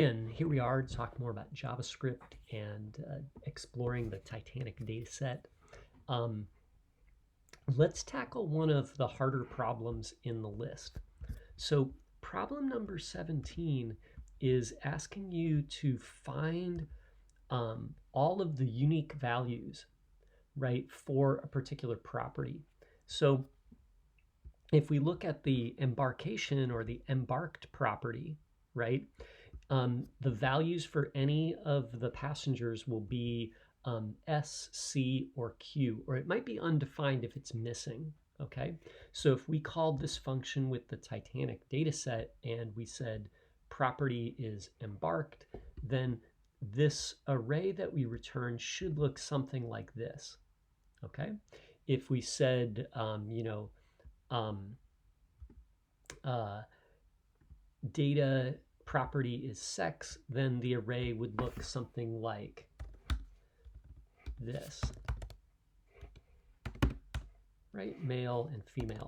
And here we are to talk more about JavaScript and exploring the Titanic dataset. Let's tackle one of the harder problems in the list. So problem number 17 is asking you to find all of the unique values, right, for a particular property. So if we look at the embarkation or the embarked property, right, the values for any of the passengers will be S, C, or Q, or it might be undefined if it's missing, okay? So if we called this function with the Titanic dataset and we said property is embarked, then this array that we return should look something like this, okay? If we said, data property is sex, then the array would look something like this, right? Male and female,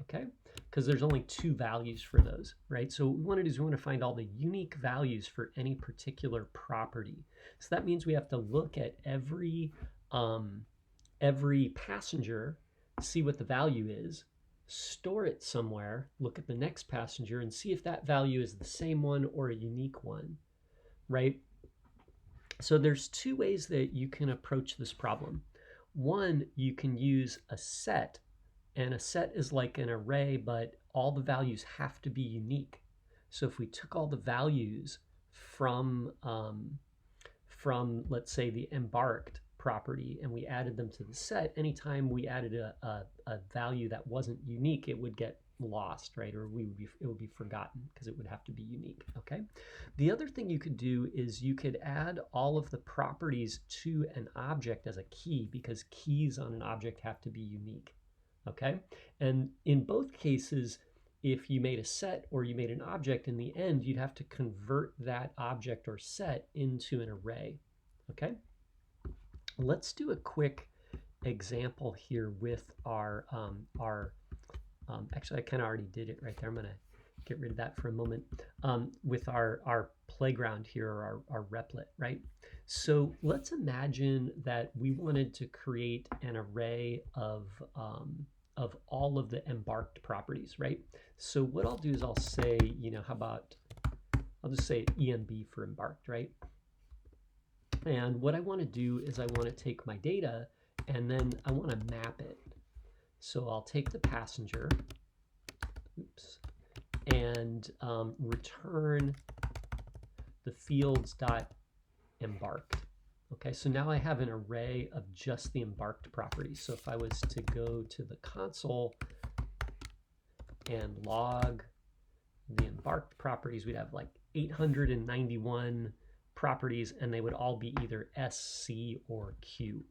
okay? Because there's only two values for those, right? So what we want to do is we want to find all the unique values for any particular property. So that means we have to look at every passenger, see what the value is, store it somewhere, look at the next passenger and see if that value is the same one or a unique one, right? So there's two ways that you can approach this problem. One, you can use a set, and a set is like an array, but all the values have to be unique. So if we took all the values from let's say the embarked property and we added them to the set, anytime we added a value that wasn't unique, it would get lost, right? Or it would be forgotten because it would have to be unique, okay? The other thing you could do is you could add all of the properties to an object as a key, because keys on an object have to be unique, okay? And in both cases, if you made a set or you made an object, in the end, you'd have to convert that object or set into an array, okay? Let's do a quick example here with our actually I kind of already did it right there. I'm gonna get rid of that for a moment, with our playground here, or our replet, right? So let's imagine that we wanted to create an array of all of the embarked properties, right? So what I'll do is I'll say, how about, I'll just say EMB for embarked, right? And what I want to do is I want to take my data and then I want to map it. So I'll take the passenger, and return the fields.embarked. Okay, so now I have an array of just the embarked properties. So if I was to go to the console and log the embarked properties, we'd have like 891 properties, and they would all be either S, C, or Q.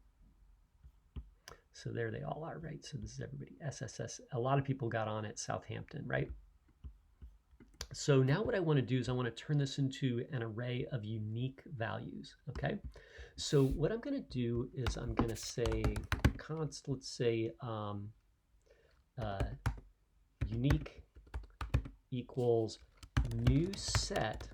So there they all are, right? So this is everybody, SSS. A lot of people got on at Southampton, right? So now what I want to do is I want to turn this into an array of unique values, okay? So what I'm going to do is I'm going to say const, let's say unique equals new set.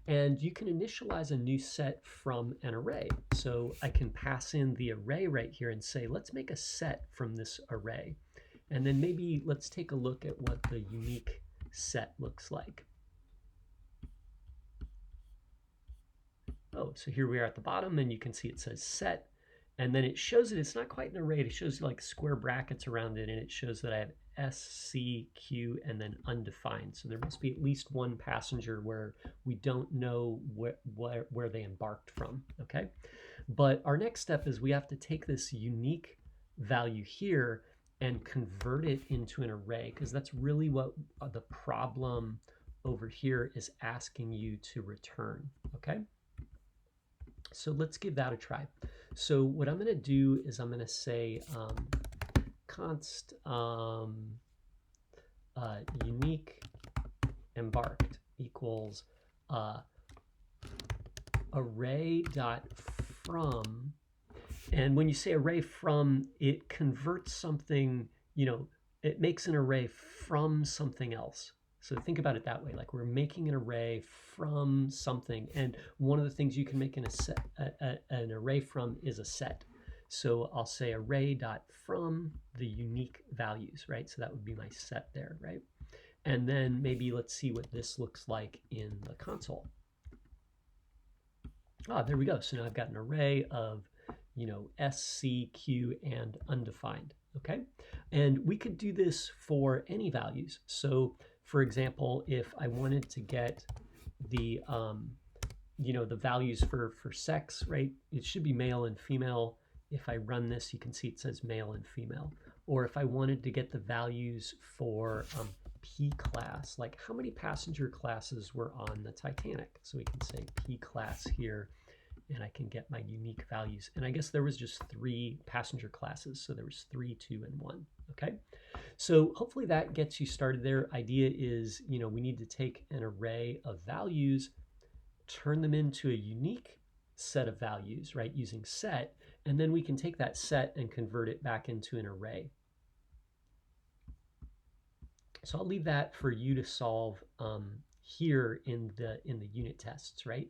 And you can initialize a new set from an array. So I can pass in the array right here and say, let's make a set from this array. And then maybe let's take a look at what the unique set looks like. Oh, so here we are at the bottom, and you can see it says set. And then it shows it's not quite an array. It shows like square brackets around it, and it shows that I have S, C, Q, and then undefined. So there must be at least one passenger where we don't know where they embarked from, okay? But our next step is we have to take this unique value here and convert it into an array, because that's really what the problem over here is asking you to return, okay? So let's give that a try. So what I'm going to do is I'm going to say const unique embarked equals array.from. And when you say array from, it converts something, it makes an array from something else. So think about it that way, like we're making an array from something, and one of the things you can make an array from is a set. So I'll say array dot from the unique values, right? So that would be my set there, right? And then maybe let's see what this looks like in the console. There we go. So now I've got an array of, S, C, Q, and undefined. Okay, and we could do this for any values. So, for example, if I wanted to get the the values for sex, right? It should be male and female. If I run this, you can see it says male and female. Or if I wanted to get the values for P class, like how many passenger classes were on the Titanic. So we can say P class here, and I can get my unique values. And I guess there was just 3 passenger classes. So there was 3, 2, and 1. Okay. So hopefully that gets you started there. Idea is, we need to take an array of values, turn them into a unique set of values, right, using set, and then we can take that set and convert it back into an array. So I'll leave that for you to solve here in the unit tests, right?